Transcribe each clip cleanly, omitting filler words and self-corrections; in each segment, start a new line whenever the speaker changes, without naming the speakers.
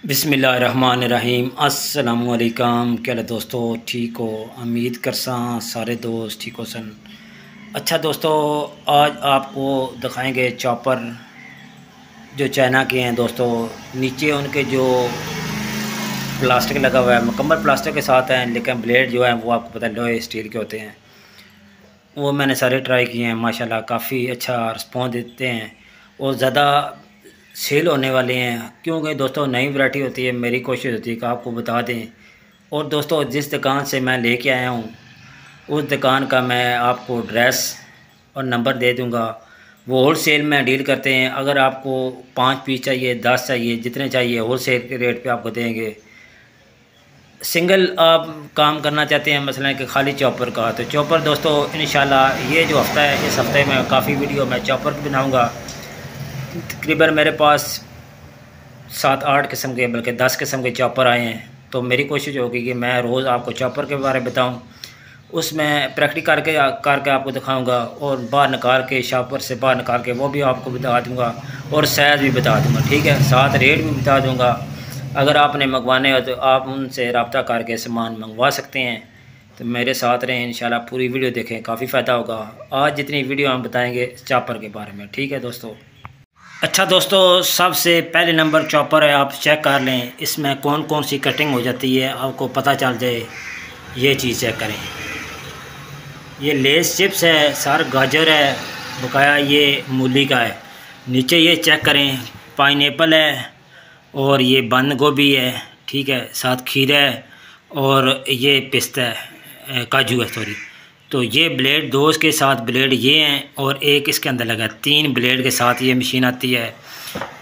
बिस्मिल्लाहिर्रहमानिर्रहीम। अस्सलामुअलैकुम। क्या हाल दोस्तों, ठीक हो? उम्मीद करसा सारे दोस्त ठीक हो सन। अच्छा दोस्तों, आज आपको दिखाएंगे चॉपर जो चाइना के हैं दोस्तों। नीचे उनके जो प्लास्टिक लगा हुआ है, मुकम्मल प्लास्टिक के साथ हैं, लेकिन ब्लेड जो है वो आपको पता है लोहे स्टील के होते हैं। वो मैंने सारे ट्राई किए हैं, माशाल्लाह काफ़ी अच्छा रिस्पॉन्स देते हैं और ज़्यादा सेल होने वाले हैं, क्योंकि दोस्तों नई वैरायटी होती है। मेरी कोशिश होती है कि आपको बता दें। और दोस्तों जिस दुकान से मैं लेके आया हूँ उस दुकान का मैं आपको एड्रेस और नंबर दे दूँगा। वो होल सेल में डील करते हैं। अगर आपको 5 पीस चाहिए, 10 चाहिए, जितने चाहिए होल सेल के रेट पे आपको देंगे। सिंगल आप काम करना चाहते हैं मसलन कि खाली चॉपर का, तो चॉपर दोस्तों इंशाल्लाह ये जो हफ़्ता है, इस हफ़्ते में काफ़ी वीडियो मैं चॉपर की बनाऊँगा। तकरीबन मेरे पास 7-8 किस्म के, बल्कि 10 किस्म के चॉपर आए हैं। तो मेरी कोशिश होगी कि मैं रोज़ आपको चॉपर के बारे में बताऊं, उसमें प्रैक्टिस करके आपको दिखाऊंगा और बाहर निकाल के, शॉपर से बाहर निकाल के वो भी आपको बता दूंगा और साइज़ भी बता दूंगा, ठीक है। साथ रेट भी बता दूंगा। अगर आपने मंगवाने हो तो आप उनसे रब्ता करके सामान मंगवा सकते हैं। तो मेरे साथ रहें, इंशाल्लाह पूरी वीडियो देखें, काफ़ी फ़ायदा होगा। आज जितनी वीडियो हम बताएँगे चॉपर के बारे में, ठीक है दोस्तों। अच्छा दोस्तों, सबसे पहले नंबर चॉपर है, आप चेक कर लें इसमें कौन कौन सी कटिंग हो जाती है, आपको पता चल जाए। ये चीज़ चेक करें, ये लेस चिप्स है, सर गाजर है, बकाया ये मूली का है। नीचे ये चेक करें, पाइनएप्पल है और ये बंद गोभी है, ठीक है, साथ खीरा है और ये पिस्ता है, काजू है सॉरी। तो ये ब्लेड, दो इसके साथ ब्लेड ये हैं और एक इसके अंदर लगा, 3 ब्लेड के साथ ये मशीन आती है।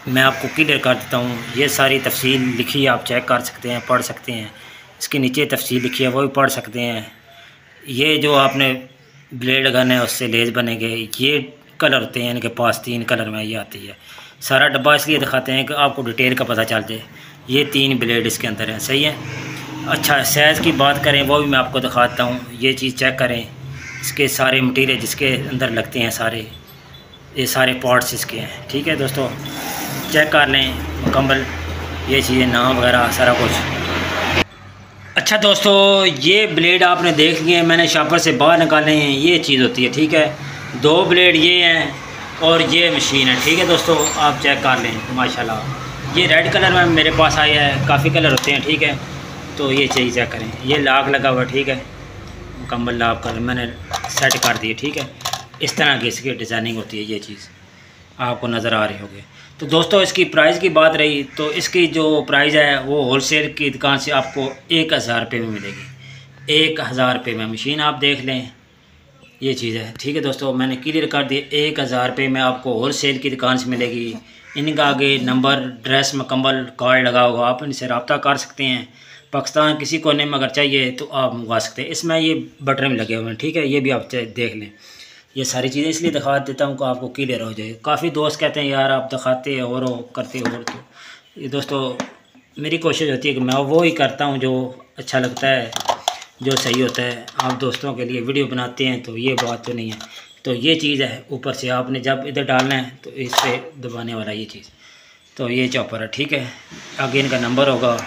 मैं आपको क्लियर कर देता हूँ, ये सारी तफसील लिखी है, आप चेक कर सकते हैं, पढ़ सकते हैं। इसके नीचे तफसील लिखी है, वो भी पढ़ सकते हैं। ये जो आपने ब्लेड लगाना है उससे लेस बनेंगे। ये कलर होते हैं इनके पास, 3 कलर में ये आती है। सारा डब्बा इसलिए दिखाते हैं कि आपको डिटेल का पता चल जाए। ये 3 ब्लेड इसके अंदर हैं, सही है। अच्छा, साइज़ की बात करें वो भी मैं आपको दिखाता हूँ। ये चीज़ चेक करें, इसके सारे मटीरियल जिसके अंदर लगते हैं सारे, ये सारे पार्ट्स इसके हैं, ठीक है दोस्तों। चेक कर लें मुकम्मल ये चीज़ें, नाम वगैरह सारा कुछ। अच्छा दोस्तों, ये ब्लेड आपने देख लिए, मैंने शॉपर से बाहर निकाले हैं। ये चीज़ होती है, ठीक है। 2 ब्लेड ये हैं और ये मशीन है, ठीक है दोस्तों। आप चेक कर लें माशाल्लाह। ये रेड कलर में मेरे पास आया है, काफ़ी कलर होते हैं, ठीक है। तो ये चीज़ चेक करें, ये लाग लगा हुआ, ठीक है, मुकम्मल लाभ कर मैंने सेट कर दिए, ठीक है। इस तरह की इसकी डिज़ाइनिंग होती है। ये चीज़ आपको नज़र आ रही होगी। तो दोस्तों इसकी प्राइस की बात रही, तो इसकी जो प्राइस है वो होलसेल की दुकान से आपको 1000 रुपये में मिलेगी। 1000 रुपये में मशीन आप देख लें, ये चीज़ है, ठीक है दोस्तों। मैंने क्लियर कर दिया, 1000 रुपये में आपको होलसेल की दुकान से मिलेगी। इनका आगे नंबर, ड्रेस, मुकम्मल कार्ड लगा होगा, आप इनसे रब्ता कर सकते हैं। पाकिस्तान किसी कोने में अगर चाहिए तो आप मंगवा सकते हैं। इसमें ये बटन भी लगे हुए हैं, ठीक है, ये भी आप देख लें। ये सारी चीज़ें इसलिए दिखा देता हूँ कि आपको क्लियर हो जाए। काफ़ी दोस्त कहते हैं यार आप दिखाते हो और करते हो, तो ये दोस्तों मेरी कोशिश होती है कि मैं वो ही करता हूँ जो अच्छा लगता है, जो सही होता है। आप दोस्तों के लिए वीडियो बनाते हैं तो ये बात तो नहीं है। तो ये चीज़ है, ऊपर से आपने जब इधर डालना है तो इस पर दबाने वाला ये चीज़। तो ये चॉपर है, ठीक है। आगे इनका नंबर होगा,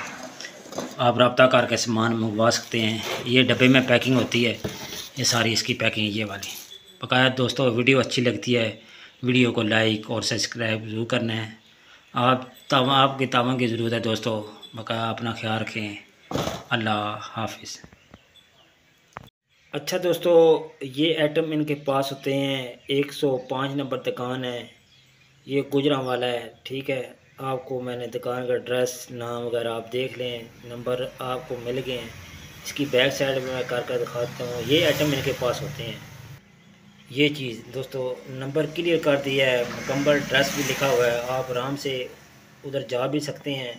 आप रब्ता करके सामान मंगवा सकते हैं। ये डब्बे में पैकिंग होती है, ये सारी इसकी पैकिंग ये वाली। बकाया दोस्तों वीडियो अच्छी लगती है, वीडियो को लाइक और सब्सक्राइब ज़रूर करना है। आपकी तावन की ज़रूरत है दोस्तों। बकाया अपना ख्याल रखें। अल्लाह हाफिज़। अच्छा दोस्तों, ये आइटम इनके पास होते हैं। 105 नंबर दुकान है, ये गुजरांवाला है, ठीक है। आपको मैंने दुकान का एड्रेस, नाम वगैरह आप देख लें, नंबर आपको मिल गए हैं। इसकी बैक साइड में मैं कर दिखाता हूँ। ये आइटम इनके पास होते हैं। ये चीज़ दोस्तों नंबर क्लियर कर दिया है, मुकम्मल एड्रेस भी लिखा हुआ है। आप आराम से उधर जा भी सकते हैं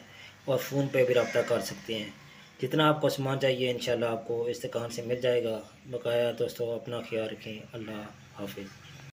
और फ़ोन पे भी रब्ता कर सकते हैं। जितना आपको सामान चाहिए इंशाल्लाह आपको इस दुकान से मिल जाएगा। बकाया दोस्तों अपना ख्याल रखें। अल्लाह हाफिज़।